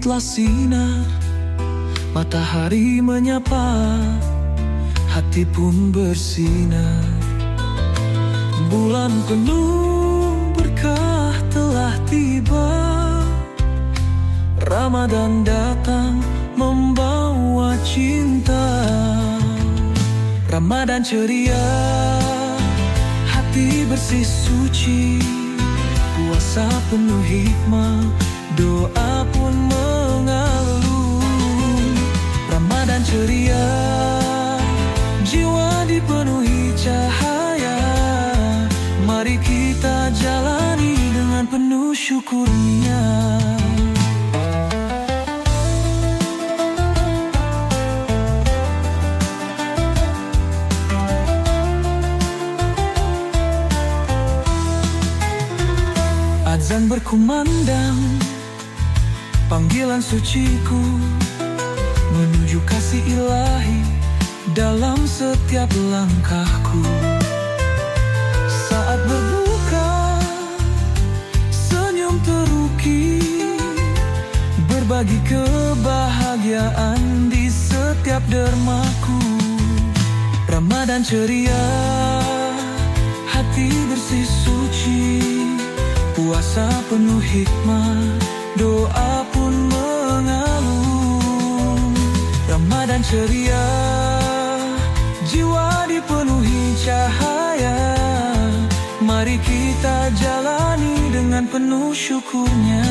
telah sinar, matahari menyapa, hati pun bersinar. Bulan penuh berkah telah tiba, Ramadan datang membawa cinta. Ramadan ceria, hati bersih suci, puasa penuh hikmah, doa pun mengalun. Ramadan ceria, jiwa dipenuhi cahaya, mari kita jalani dengan penuh syukurnya. Azan berkumandang, panggilan suciku menuju kasih ilahi dalam setiap langkahku. Saat berbuka, senyum terukir, berbagi kebahagiaan di setiap dermaku. Ramadan ceria, hati bersih suci, puasa penuh hikmah, doa pun mengalun. Ramadan ceria, jiwa dipenuhi cahaya, mari kita jalani dengan penuh syukurnya.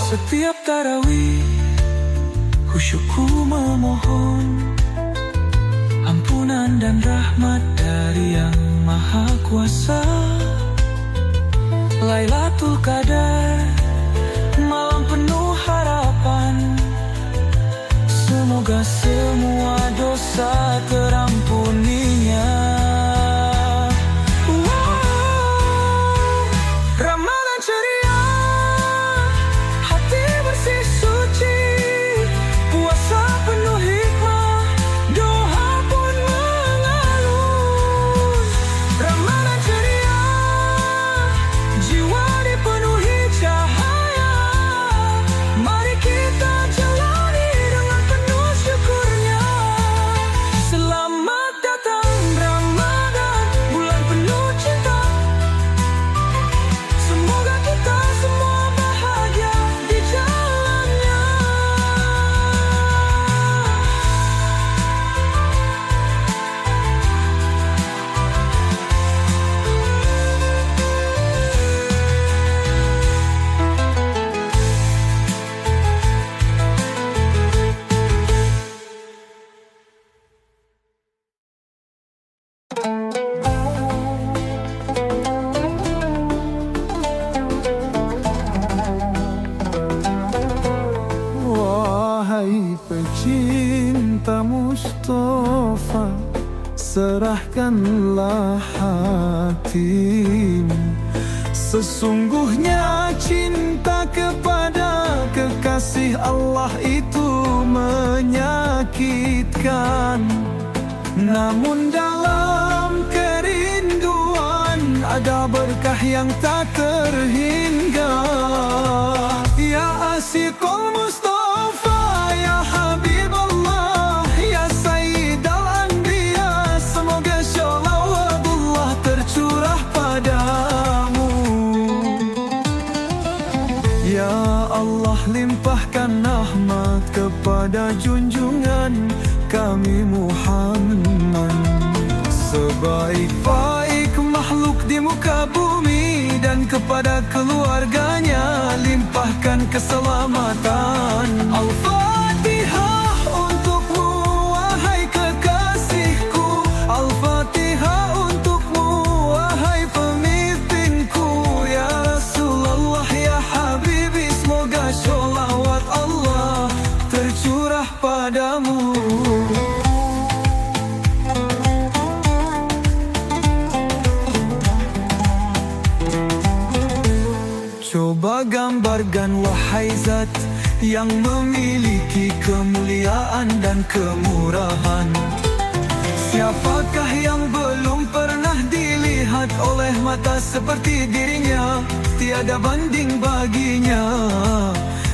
Setiap tarawih, khusyukku memohon ampunan dan rahmat dari Yang Maha Kuasa. Lailatul Qadar, malam penuh harapan, semoga semua dosa terampuninya. Ramadan ceria, hati bersih suci, puasa penuh hikmah, doa pun mengalun. Ramadan ceria, jiwa dipenuhi cahaya, mari kita jalani dengan penuh syukurnya. Selamat datang Ramadan, bulan penuh cinta, semoga kita semua bahagia di jalannya. Wahai pecinta Mustafa, serahkanlah hatimu. Sesungguhnya cinta kepada kekasih Allah itu menyakitkan. Namun dalam kerinduan ada berkah yang tak terhingga. Ya Asyiqul Mustafa, ya Habiballah, ya Sayyidal Anbiya, semoga sholawatullah tercurah padamu. Ya Allah, limpahkan rahmat kepada junjungan kami Muhammad, sebaik-baik makhluk di muka bumi, dan kepada keluarganya limpahkan keselamatan. Al-Fatihah untukmu wahai kekasihku, Al-Fatihah untukmu wahai pemimpinku. Ya Rasulullah, ya Habibi, semoga sholawat Allah tercurah padamu. coba gambarkan wahai zat yang memiliki kemuliaan dan kemurahan. Siapakah yang belum pernah dilihat oleh mata seperti dirinya? Tiada banding baginya,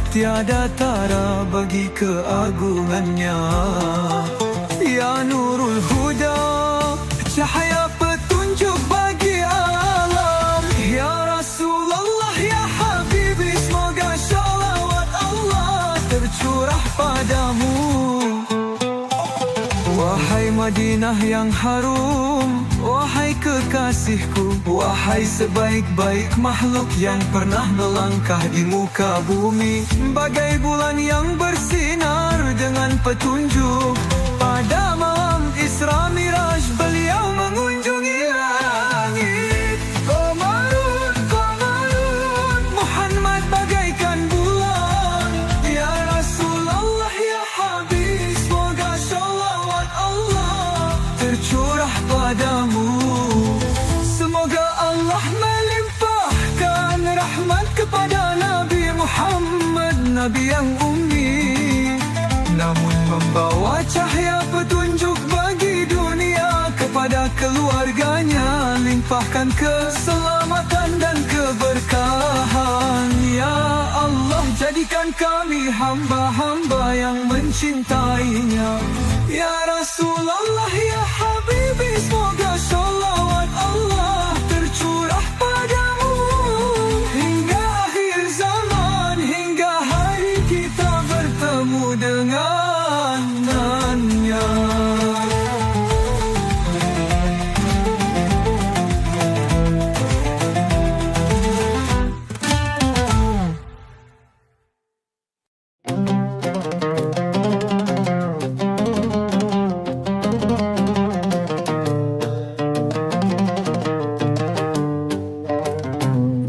tiada tara bagi keagungannya. Ya Nurul Huda, cahaya petunjuk bagi alam. Ya Rasulullah, ya Habibi, semoga sholawat Allah tercurah padamu. Wahai Madinah yang harum, wahai kekasihku, wahai sebaik-baik makhluk yang pernah melangkah di muka bumi. Bagai bulan yang bersinar dengan petunjuk, pada malam Isra Miraj beliau mengunjungi langit. Qamarun, Qamarun, Muhammad bagaikan bulan. Ya Rasulullah, ya Habib, semoga sholawat Allah tercurah padamu. Semoga Allah melimpahkan rahmat kepada Nabi Muhammad, Nabi yang ummi, namun membawa cahaya petunjuk bagi dunia. Kepada keluarganya limpahkan keselamatan dan keberkahan. Ya Allah, jadikan kami hamba-hamba yang mencintainya. Ya Rasulullah, ya Habibi, semoga sholawat Allah tercurah padamu hingga akhir zaman, hingga hari kita bertemu dengannya.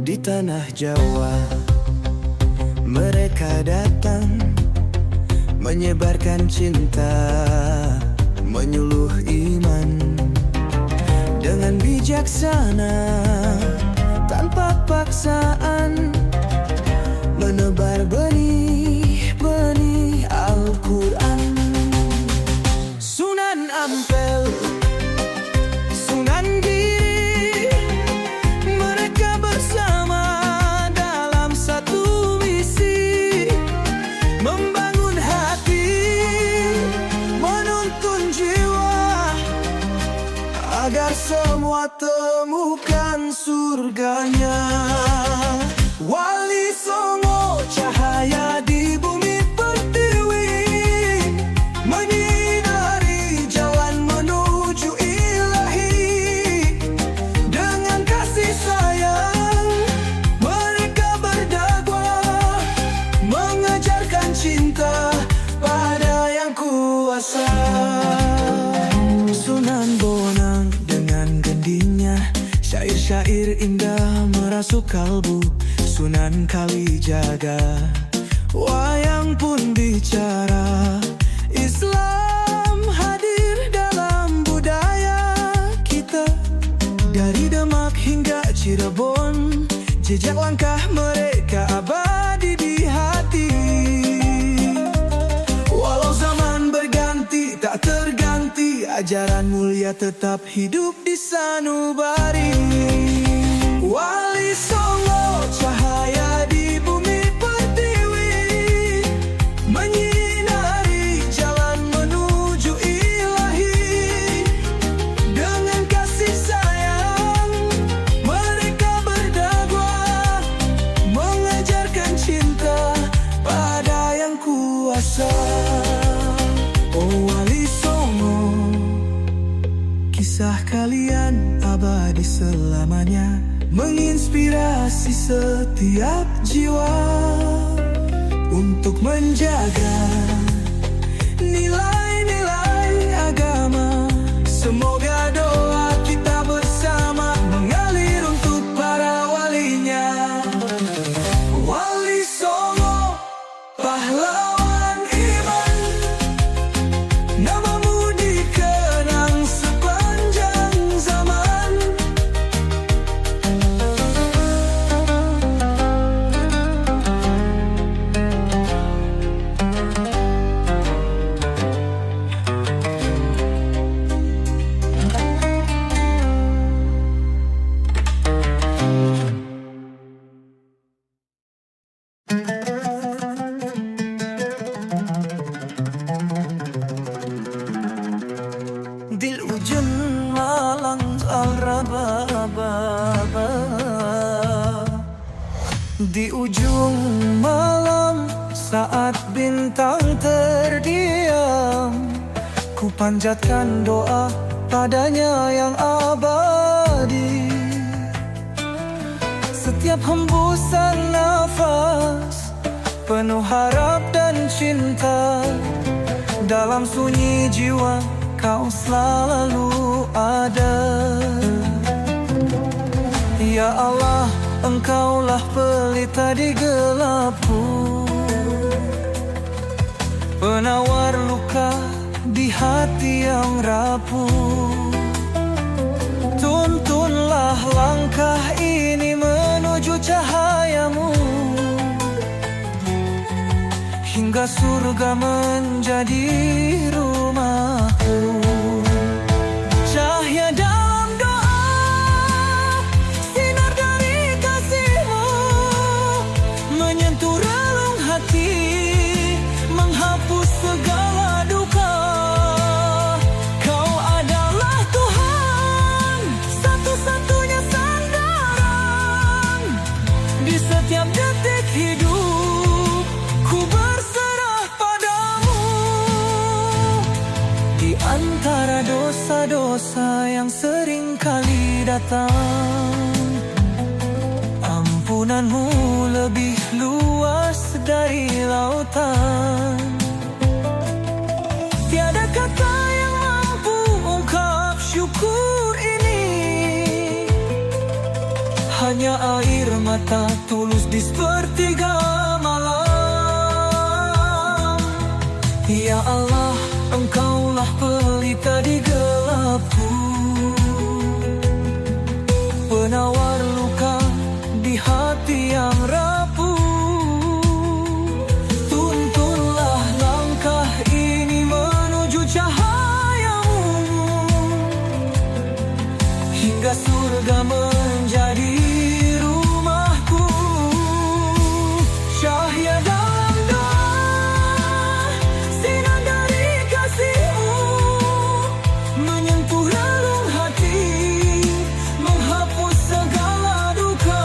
Di tanah Jawa mereka datang menyebarkan cinta, menyuluh iman dengan bijaksana, tanpa paksaan, menebar benih-benih Al-Quran. Sunan Ampel, Sunan Giri, mereka bersama dalam satu misi, membangun hati, menuntun jiwa, agar semua temukan surganya. Wali Songo, cahaya di bumi pertiwi, menyinari jalan menuju ilahi. Dengan kasih sayang mereka berdakwah, mengajarkan cinta pada yang kuasa. Sunan Bonang dengan gendingnya, syair-syair indah merasuk kalbu. Sunan Kalijaga, wayang pun bicara. Islam hadir dalam budaya kita, dari Demak hingga Cirebon, jejak langkah mereka abadi di hati. Walau zaman berganti tak terganti, ajaran mulia tetap hidup di sanubari. Wali Songo, cahaya di bumi pertiwi, menyinari jalan menuju ilahi. Dengan kasih sayang mereka berdakwah, mengajarkan cinta pada yang kuasa. Oh Wali Songo, kisah kalian abadi selamanya, menginspirasi setiap jiwa untuk menjaga nilai-nilai agama. Semoga doa kita bersama mengalir untuk para walinya. Wali Songo, pahlawan iman, namamu dikenang sepanjang zaman. Di ujung malam saat bintang terdiam, ku panjatkan doa padanya yang abadi. Setiap hembusan nafas penuh harap dan cinta, dalam sunyi jiwa kau selalu ada. Ya Allah, Engkaulah pelita di gelapku, penawar luka di hati yang rapuh. Tuntunlah langkah ini menuju cahayamu, hingga surga menjadi rumahku. Cahaya dalam doa, sinar dari kasih-Mu, menyentuh relung hati, menghapus segala duka. Kau adalah Tuhan, satu-satunya sandaran. Di setiap detik hidup, ku berserah padamu. Di antara dosa-dosa yang sering kali datang, ampunan-Mu lebih luas dari lautan. Tiada kata yang mampu ungkap syukur ini, hanya air mata tulus di sepertiga malam. Ya Allah, Engkaulah pelita di gelapku, penawar luka di hati yang rapuh. Tuntunlah langkah ini menuju cahayamu, hingga surga menjadi rumahku. Cahaya dalam doa, sinar dari kasih-Mu, menyentuh relung hati, menghapus segala duka.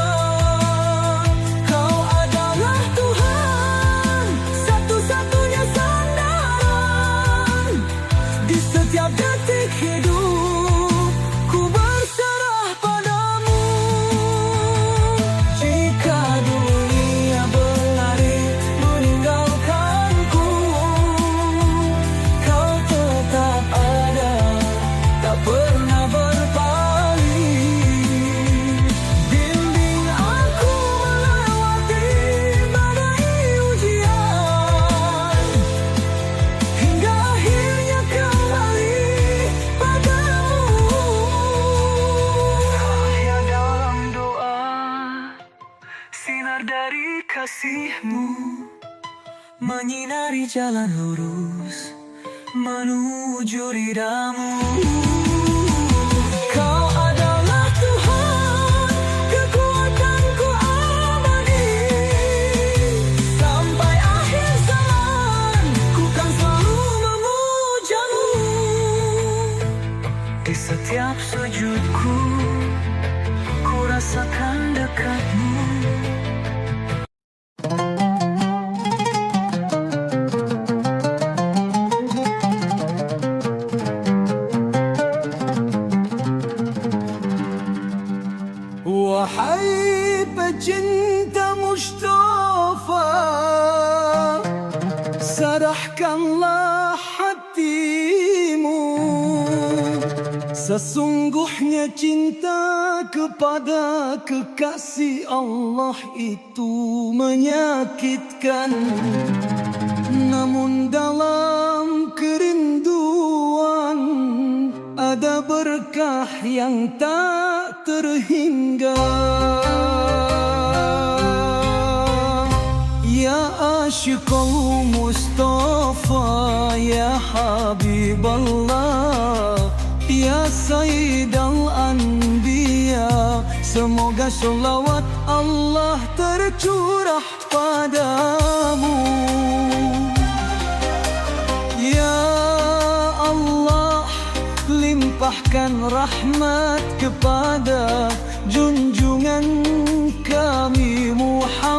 Kau adalah Tuhan, satu-satunya sandaran. Di setiap detik hidup, ku berserah padamu. Jika dunia berlari meninggalkanku, Kau tetap ada, tak pernah berpaling. Bimbing aku melewati badai ujian, hingga akhirnya kembali padamu. Cahaya dalam doa, sinar dari kasih-Mu, menyinari jalan lurus menuju ridha-Mu. Kau adalah Tuhan, kekuatanku abadi. Sampai akhir zaman, ku kan selalu memuja-Mu. Di setiap sujudku, ku rasakan dekat-Mu. Wahai pecinta Mustafa, serahkanlah hatimu. Sesungguhnya cinta kepada kekasih Allah itu menyakitkan, namun dalam kerinduan ada berkah yang tak terhingga. Ya Ashiqul Mustafa, ya Habiballah, ya Sayyidal Anbiya, semoga sholawat Allah tercurah padamu. Ya Allah, limpahkan rahmat kepada junjungan kami Muhammad.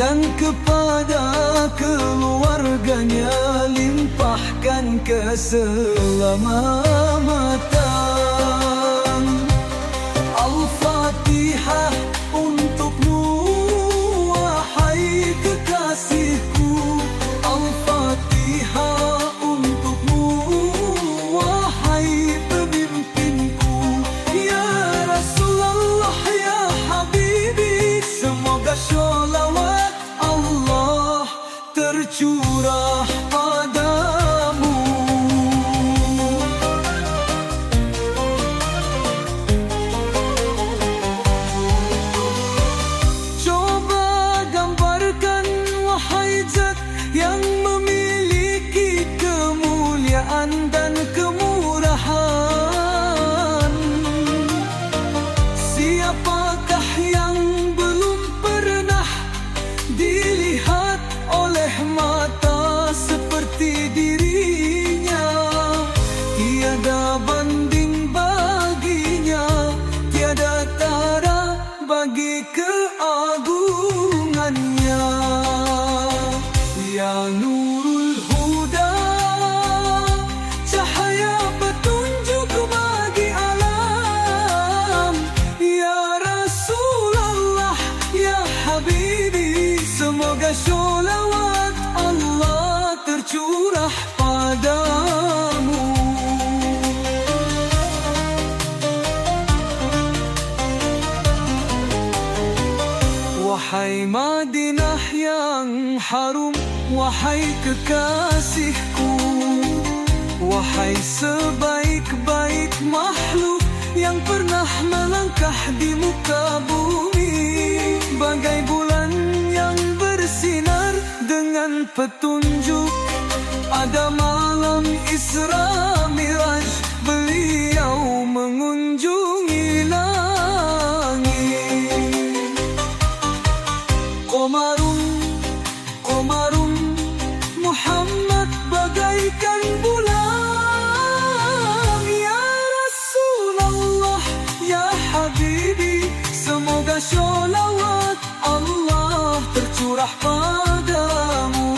dan kepada keluarganya limpahkan keselamatan. Al-Fatihah untukmu wahai kekasihku, Al-Fatihah untukmu wahai pemimpinku. Ya Rasulullah ya Habibi, semoga sholawat Allah tercurah padamu. Coba gambarkan wahai zat yang memiliki kemuliaan dan kemurahan. Siapakah yang belum pernah dilihat oleh mata seperti dirinya? Tiada banding baginya, tiada tara bagi keagungannya. Ya Nurul Huda, cahaya petunjuk bagi alam. Ya Rasulullah ya Habibi, semoga sholawat Allah tercurah padamu. Wahai Madinah yang harum, wahai kekasihku, wahai sebaik-baik makhluk yang pernah melangkah di muka bumi. Bagai bulan yang bersinar dengan petunjuk, ada malam Isra Miraj, beliau mengunjungi langit. Qomarun, Qomarun, Muhammad bagaikan bulan. Ya Rasulullah ya Habibi, semoga sholawat Allah tercurah padamu.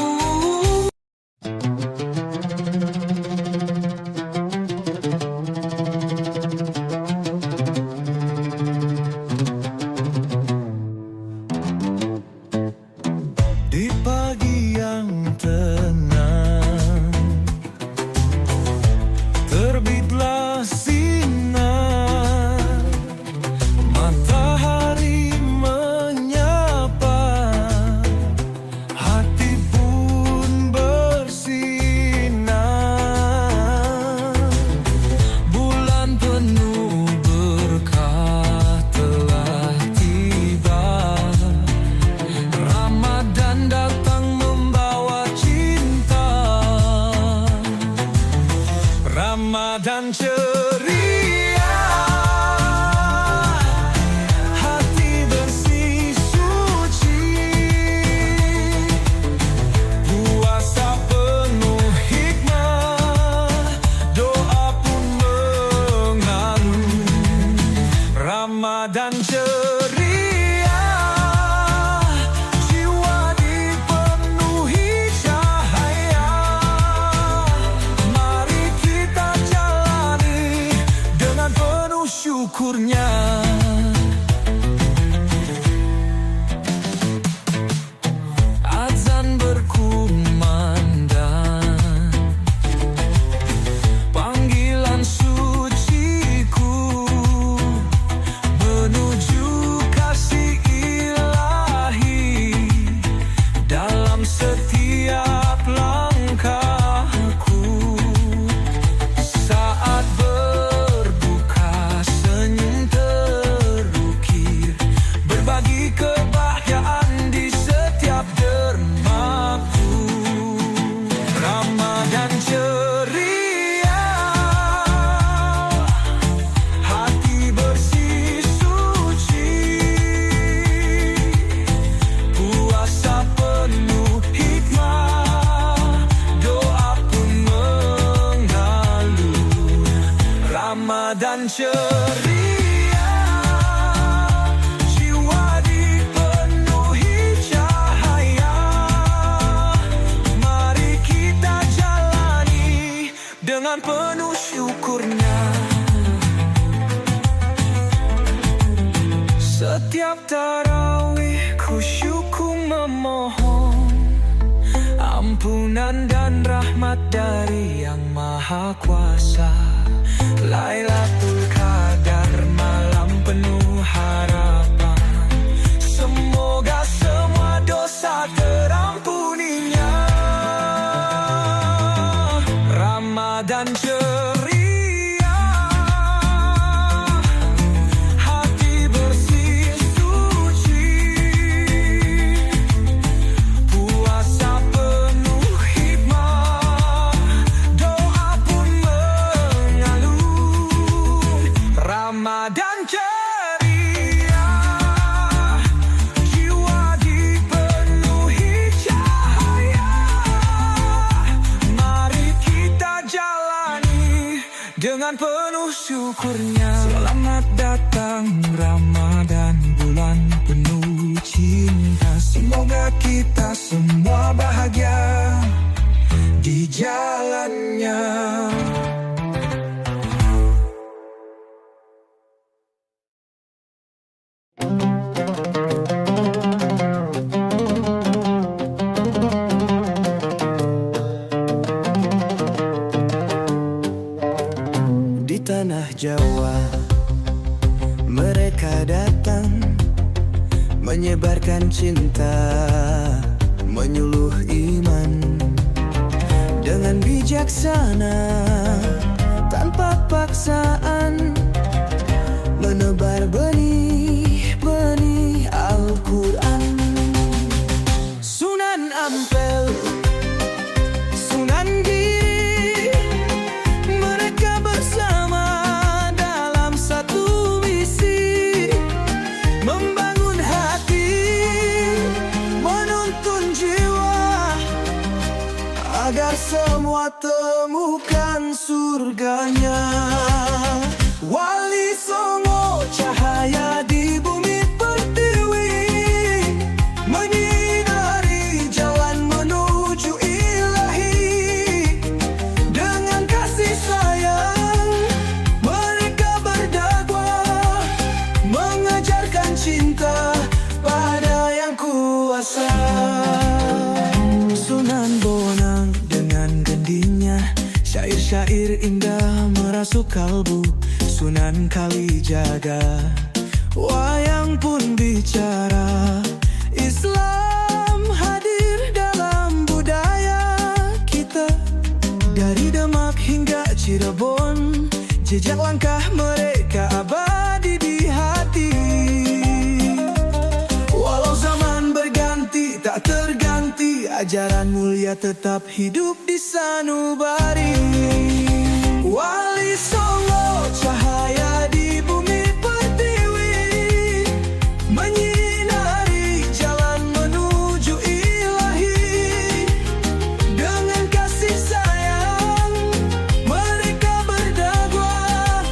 Di pagi yang tenang, terbitlah sinar, matahari menyapa, hati pun bersinar. Bulan penuh berkah telah tiba, Ramadan datang membawa cinta. Ramadan ceria, hati bersih suci, puasa penuh hikmah, doa pun mengalir. Ramadan ceria, jiwa dipenuhi cahaya. Mari kita jalani dengan penuh syukurnya. Azan berkumandang, panggilan suciku menuju kasih ilahi. Dalam setiap langkahku, saat berbuka senyum terukir, berbagi kebahagiaan di setiap dermaku. Ramadan ceria, hati bersih suci, puasa penuh hikmah, Setiap tarawih khusyukku memohon ampunan dan rahmat dari Yang Maha Kuasa. Lailatul Qadar, malam penuh harapan, semoga semua dosa terampuninya. Ramadan ceria, hati bersih suci, puasa penuh hikmah, doa pun mengalun. Ramadan ceria, jiwa dipenuhi cahaya, mari kita jalani dengan penuh syukurnya. Selamat datang Ramadan, bulan penuh cinta. Semoga kita semua bahagia di jalannya. Di tanah Jawa mereka datang menyebarkan cinta, menyuluh iman dengan bijaksana, tanpa paksaan, menebar benih-benih Al-Quran. Sunan Ampel, Sunan Giri, mereka bersama dalam satu misi, membangun hati, menuntun jiwa, agar semua temukan surganya. Wali Songo, cahaya di bumi pertiwi, menyinari jalan menuju ilahi. Dengan kasih sayang mereka berdakwah, mengajarkan cinta pada Yang Kuasa. Sunan Bonang dengan gendingnya, syair-syair indah merasuk kalbu. Sunan Kalijaga, wayang pun bicara. Islam hadir dalam budaya kita, dari Demak hingga Cirebon, jejak langkah mereka abadi di hati. Walau zaman berganti, tak terganti, ajaran mulia tetap hidup di sanubari. Wali Songo, cahaya di bumi pertiwi, menyinari jalan menuju ilahi. Dengan kasih sayang mereka berdakwah,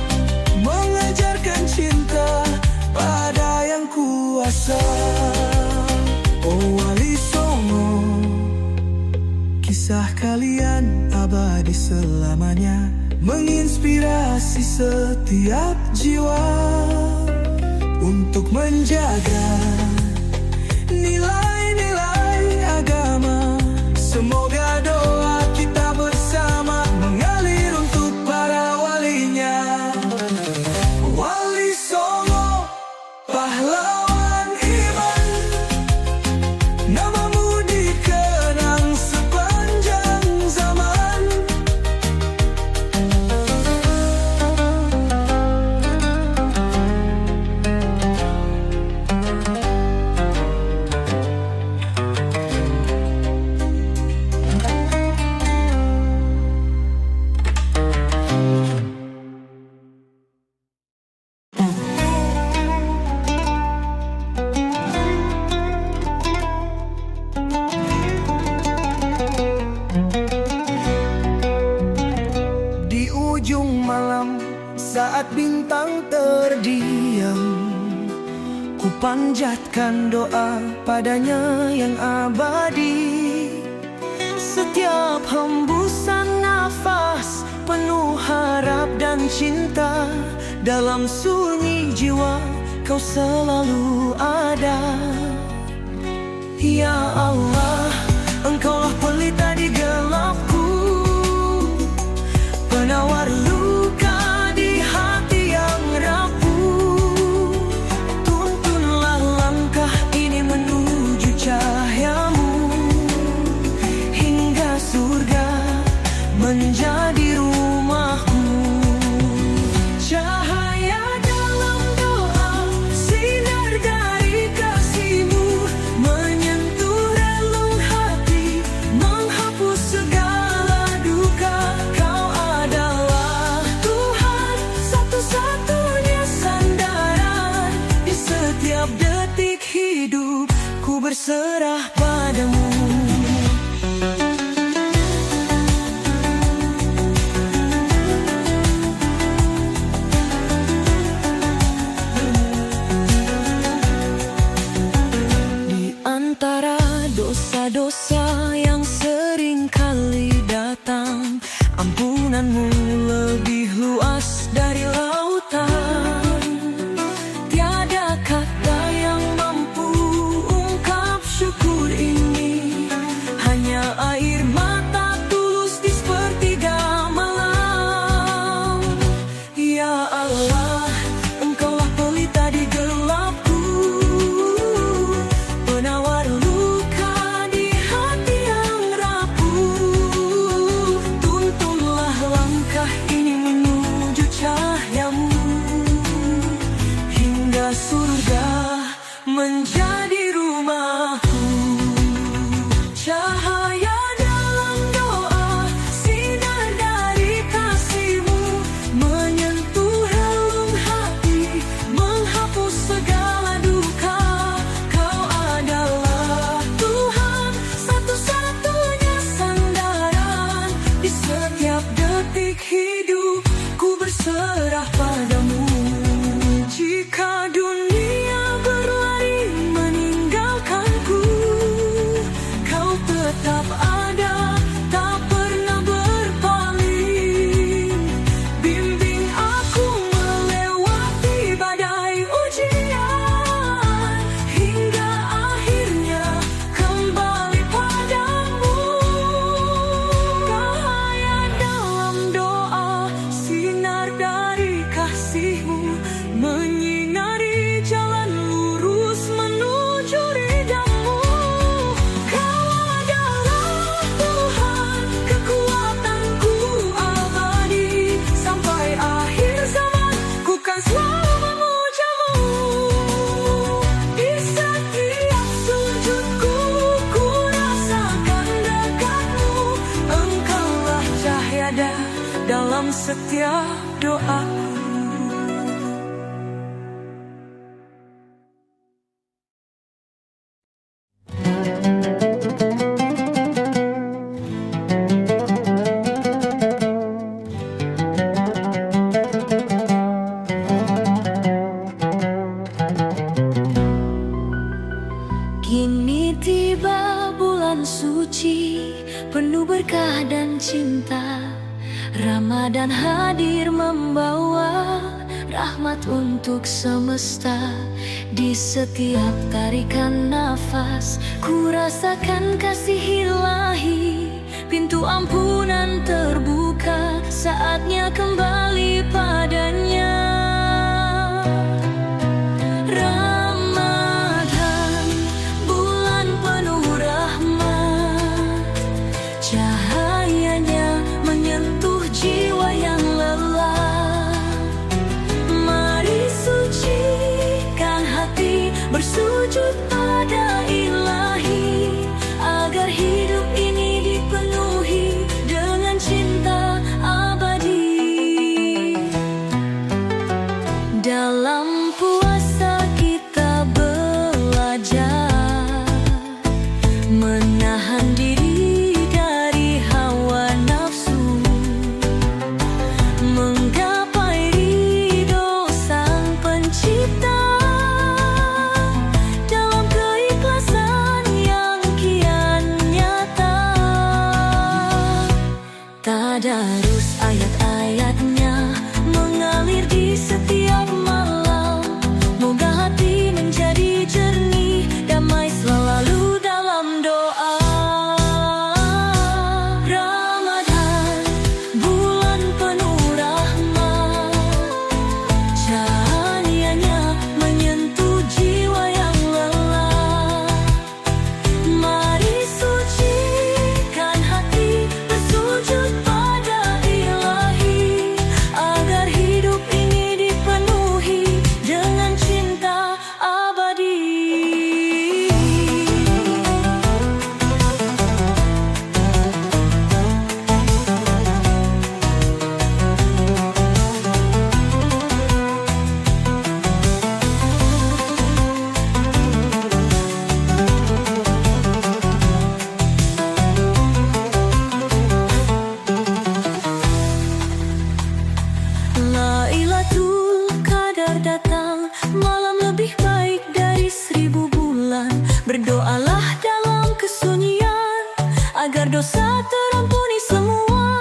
mengajarkan cinta pada Yang Kuasa. Oh Wali Songo, kisah kalian abadi selamanya, menginspirasi setiap jiwa untuk menjaga nilai-nilai agama. Semoga doa kita bersama mengalir untuk para walinya. Wali Songo, pahlawan iman, namamu dikenang sepanjang zaman. Di ujung malam saat bintang terdiam, ku panjatkan doa padanya yang abadi. Setiap hembusan nafas penuh harap dan cinta, dalam sunyi jiwa Kau selalu ada. Ya Allah, Engkaulah pelita di gelapku, penawar luka di hati yang rapuh. Tuntunlah langkah ini menuju cahayamu, hingga surga menjadi rumahku. Cahaya dalam doa, sinar dari kasih-Mu, menyentuh relung hati, menghapus segala duka. Kau adalah Tuhan, satu-satunya sandaran. Di setiap detik hidup, ku berserah padamu. Antara dosa-dosa yang sering kali datang, ampunan-Mu lebih luas dari lautan. Tiada kata yang mampu ungkap syukur ini, hanya air mata tulus di sepertiga malam. Ya Allah, Engkaulah pelita di gelapku, penawar luka di hati yang rapuh. Tuntunlah langkah ini menuju cahayamu, hingga surga menjadi rumahku. Cahaya dalam doa, sinar dari kasih-Mu, menyentuh relung hati, menghapus segala duka. Kau adalah Tuhan, satu-satunya sandaran. Di setiap detik hidup, ku berserah padamu. Jika dunia berlari meninggalkanku, Kau tetap ada, tak pernah berpaling. Bimbing aku melewati badai ujian, hingga akhirnya kembali padamu. Cahaya dalam doa, sinar dari kasih-Mu, menyinari jalan lurus menuju ridha-Mu. Kau adalah Tuhan, kekuatanku abadi. Sampai akhir zaman, ku kan selalu memuja-Mu. Di setiap sujudku, ku rasakan dekat-Mu. Engkaulah cahaya dalam setiap doaku. Kini tiba bulan suci, penuh berkah dan cinta. Ramadan hadir membawa rahmat untuk semesta. Di setiap tarikan nafas, ku rasakan kasih ilahi. Pintu ampunan terbuka, saatnya kembali padanya. Ramadan, bulan penuh rahmat, cahayanya menyentuh jiwa yang lelah. Mari sucikan hati, bersujud pada ilahi, agar hidup ini dipenuhi dengan cinta abadi. dosa terampuni semua,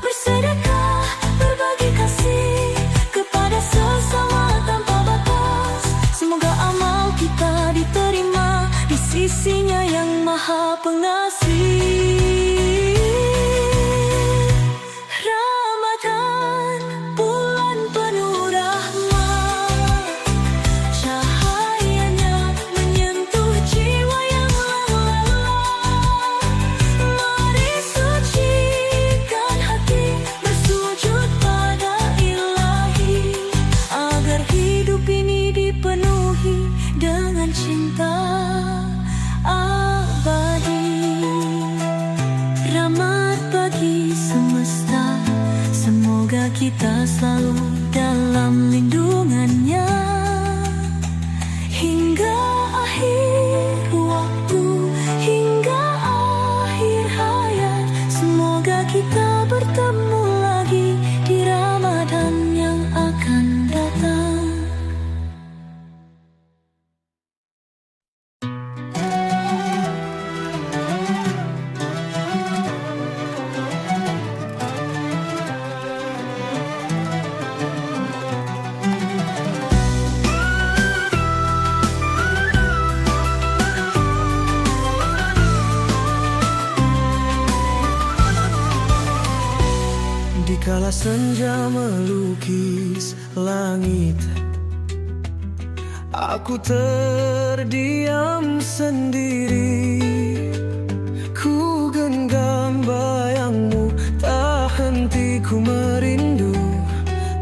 bersedekah, berbagi kasih kepada sesama tanpa batas. Semoga amal kita diterima di sisinya yang maha pengasih. Ramadan, bulan penuh rahmat, cahayanya menyentuh jiwa yang lelah. Mari sucikan hati, bersujud pada Ilahi, agar hidup ini dipenuhi dengan cinta abadi. Rahmat bagi semesta, semoga kita selalu dalam lindungannya hingga akhir waktu, hingga akhir hayat. Semoga kita bertemu lagi di Ramadan yang akan datang. Dikala senja melukis langit, aku terdiam sendiri. Ku genggam bayangmu, tak henti ku merindu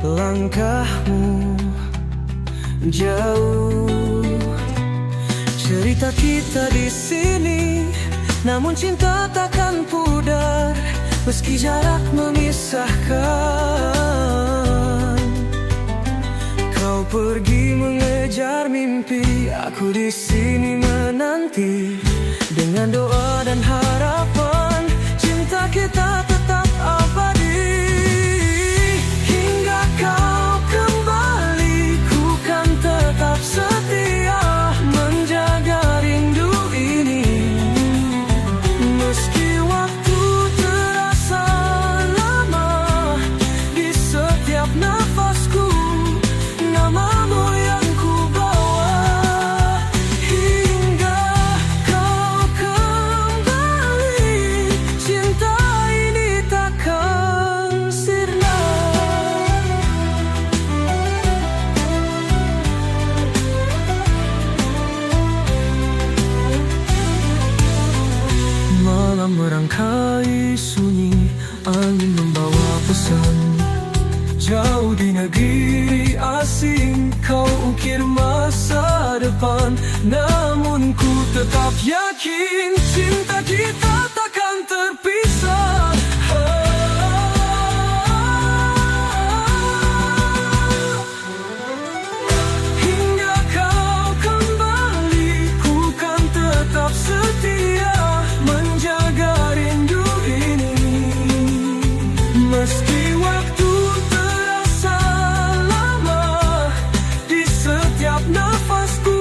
langkahmu jauh. Cerita kita di sini, namun cinta takkan pudar meski jarak memisahkan. Kau pergi mengejar mimpi, aku di sini menanti dengan doa dan harapan cinta kita tetap abadi. Hingga kau kembali, ku kan tetap setia menjaga rindu ini. Meski waktu terasa lama, di setiap nafasku namamu yang ku bawa. Hingga kau kembali, cinta ini takkan sirna. Malam merangkai sunyi, angin membawa pesan. Jauh di negeri asing, kau ukir masa depan. Namun ku tetap yakin cinta kita takkan terpisah. Hingga kau kembali, ku kan tetap setia menjaga rindu ini. Meski waktu terasa lama, di setiap nafasku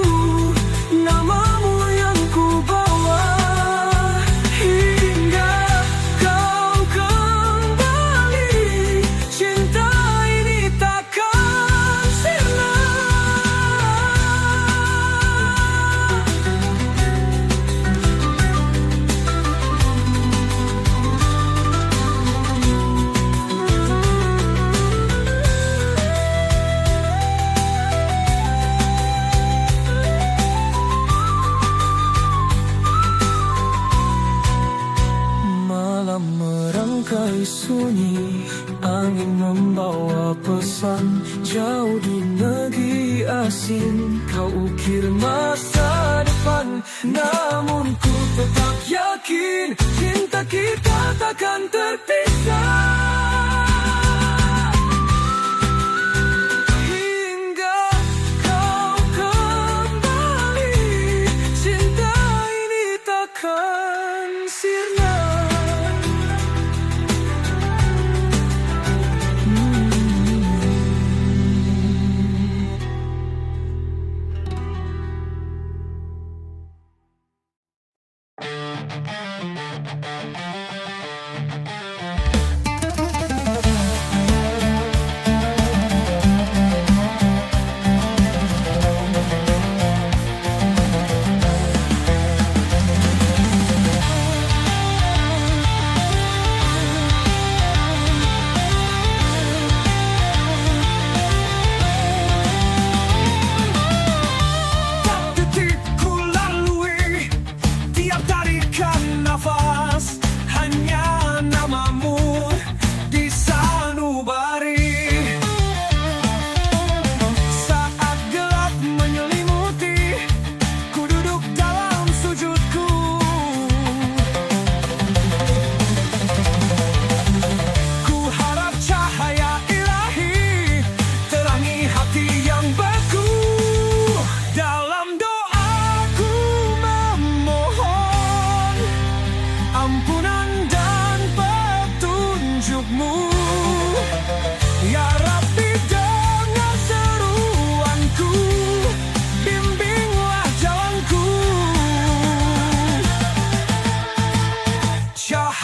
namamu yang ku bawa. Hingga kau kembali, cinta ini takkan sirna. Malam merangkai sunyi, angin membawa pesan. Jauh di negeri asing, kau ukir masa depan. Namun ku tetap yakin cinta kita takkan terpisah. Hingga kau kembali, cinta ini takkan sirna. Ramadan, 「 bulan penuh rahmat, cahayanya menyentuh jiwa yang lelah. Mari sucikan hati, bersujud pada Ilahi, agar hidup ini dipenuhi dengan cinta abadi. Hingga kau kembali, ku kan tetap setia menjaga rindu ini. Meski waktu terasa lama, di setiap nafasku namamu yang ku bawa. Hingga kau kembali, cinta ini takkan sirna.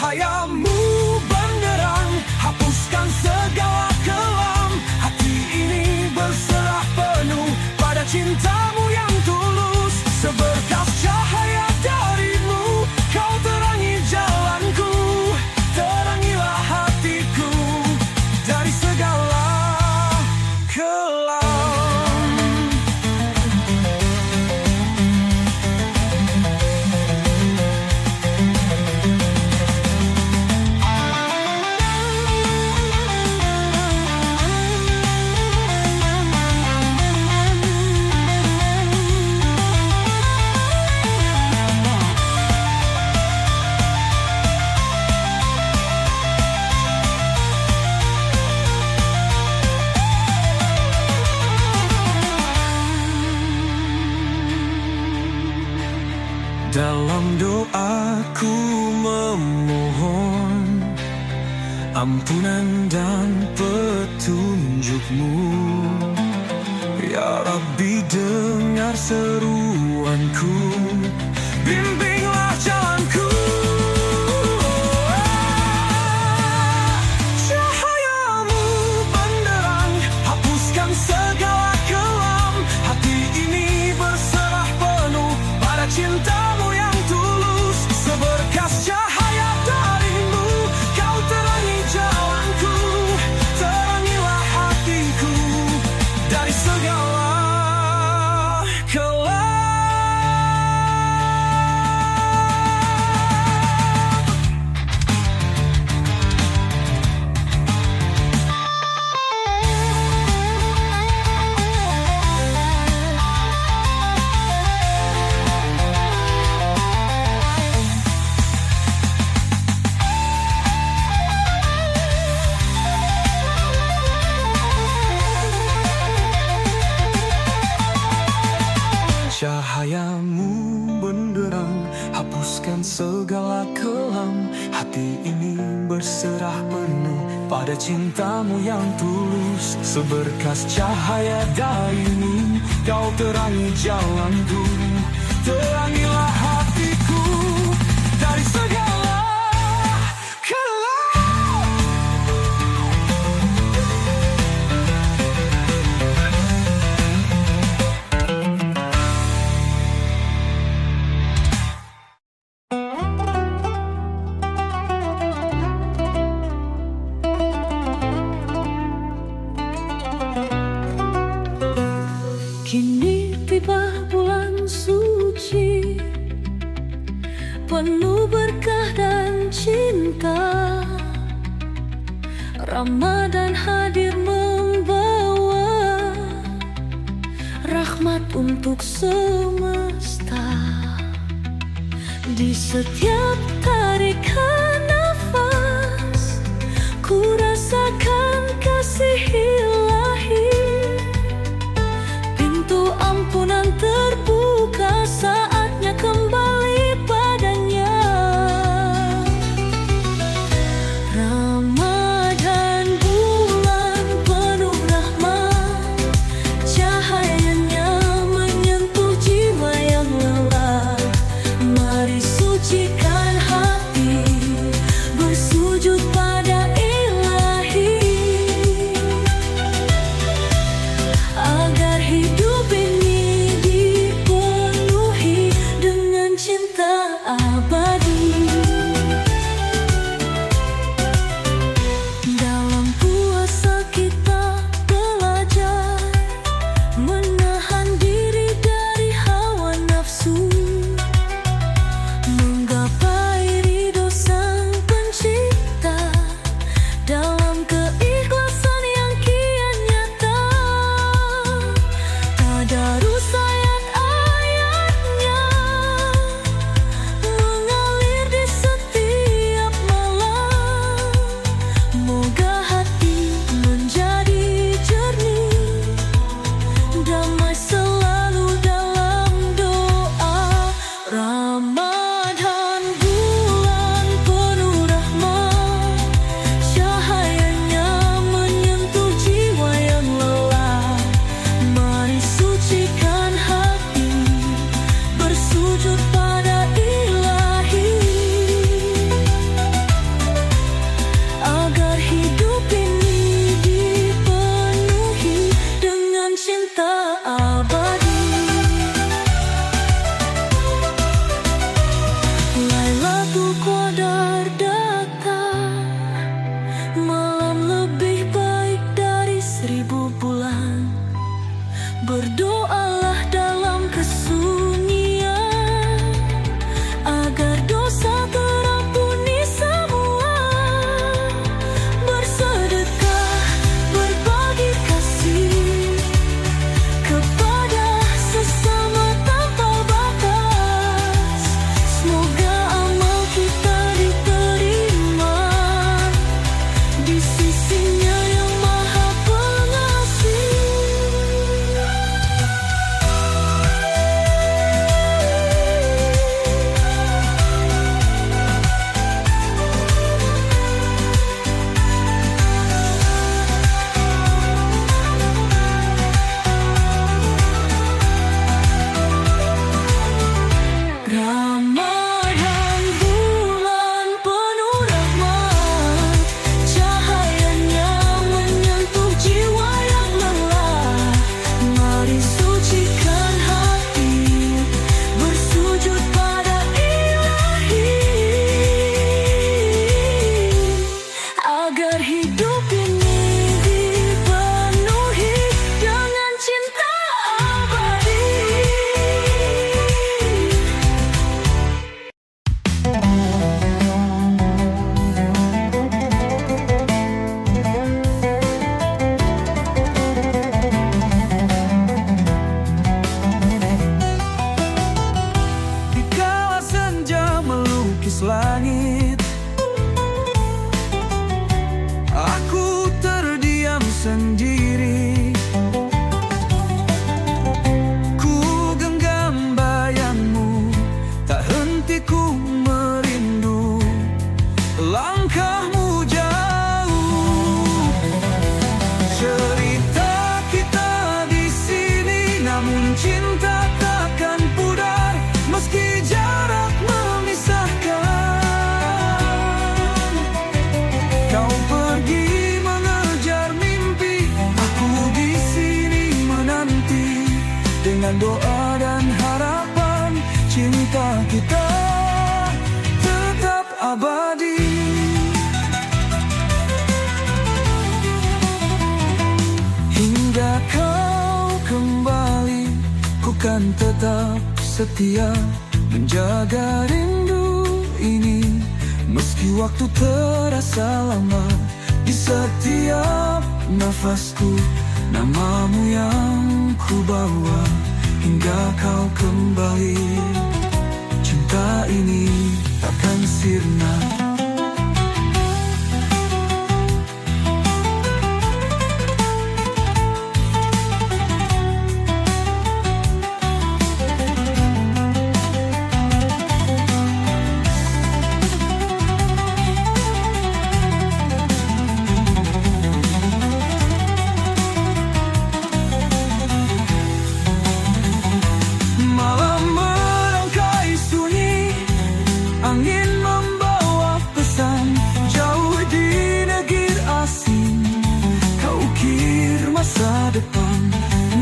Cahayamu benderang, hapuskan segala kelam. Hati ini berserah penuh pada cintamu yang tulus. Seberkas cahaya darimu, kau terangi jalanku. Terangilah hatiku dari segala kelam. Dalam doaku memohon ampunan dan petunjukmu. Ya Rabbi, dengar seruanku, bimbinglah jalanku. Cahayamu benderang, hapuskan segala kelam. Hati ini berserah penuh pada cintamu yang tulus. Seberkas cahaya darimu, kau terangi jalanku. Terangilah hatiku dari segala kelam. Cahayamu benderang, hapuskan segala kelam. Hati ini berserah penuh pada cintamu yang tulus. Seberkas cahaya darimu, kau terangi jalanku. Terangilah hatiku dari segala kelam. Kini tiba bulan suci, penuh berkah dan cinta. Ramadan hadir membawa rahmat untuk semesta. Di setiap tarikan nafas, ku rasakan kasih ilahi. Pintu ampunan terbuka, saatnya kembali padanya. Ramadan bulan penuh rahmat, cahayanya menyentuh jiwa yang lelah. Mari sucikan hati langkahmu jauh. Cerita kita di sini, namun cinta takkan pudar meski jarak memisahkan. Kau pergi mengejar mimpi, aku di sini menanti. Dengan doa dan harapan, cinta kita tetap abadi. Hingga kau kembali, ku kan tetap setia menjaga rindu ini. Meski waktu terasa lama, di setiap nafasku namamu yang ku bawa. Hingga kau kembali, cinta ini takkan sirna. Angin membawa pesan jauh di negeri asing. Kau ukir masa depan,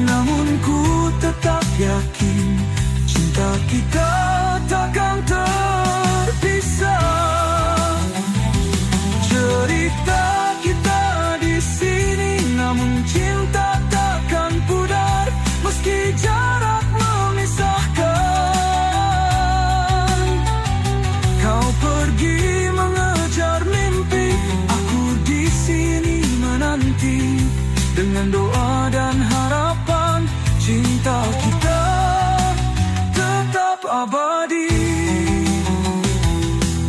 namun ku tetap yakin cinta kita takkan terpisah. Cerita kita di sini, namun cinta takkan pudar meski jarak memisahkan. Kau pergi mengejar mimpi, aku di sini menanti. Dengan doa dan harapan, cinta kita tetap abadi.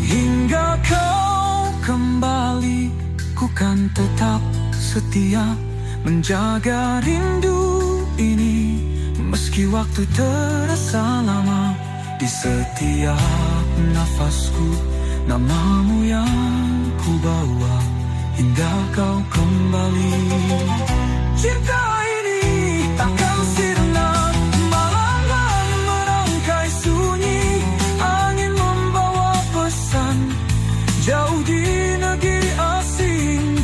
Hingga kau kembali, ku kan tetap setia menjaga rindu ini. Meski waktu terasa lama, di setiap nafasku namamu yang ku bawa. Hingga kau kembali, cinta ini takkan sirna. Malam merangkai sunyi, angin membawa pesan jauh di negeri asing.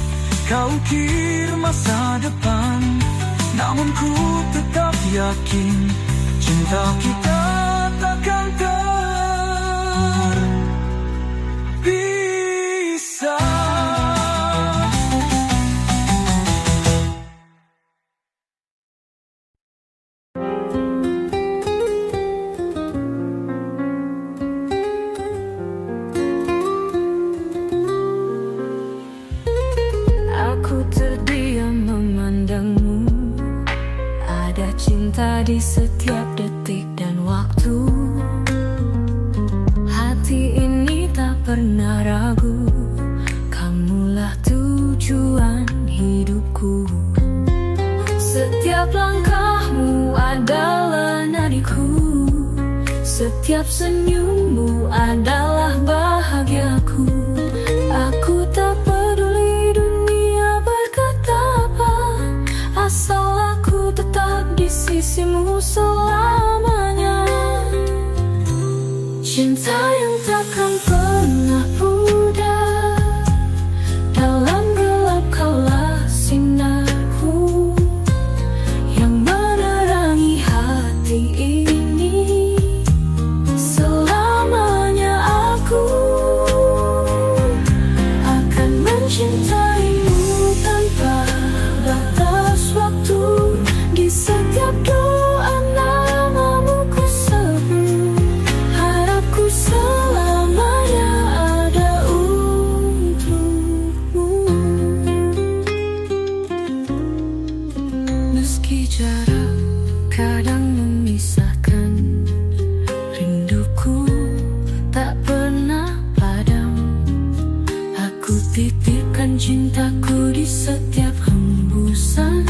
Kau ukir masa depan, namun ku tetap yakin cinta kita takkan terpisah. Aku terdiam memandangmu. Ada cinta di setiap detik dan waktu. Hati ini tak pernah ragu, kamulah tujuan hidupku. Setiap langkahmu adalah nadiku, setiap senyummu adalah bahagiaku. Aku tak peduli dunia berkata apa, asal aku tetap di sisimu selamanya. Cinta yang takkan pernah pudar, dalam gelap kaulah sinarku yang menerangi hati ini. Selamanya aku akan mencintaimu tanpa batas waktu. Di setiap doa namamu ku sebut, harapku selamanya ada untukmu. Meski jarak kadang memisahkan, rinduku tak pernah padam. Aku titipkan cintaku di setiap hembusan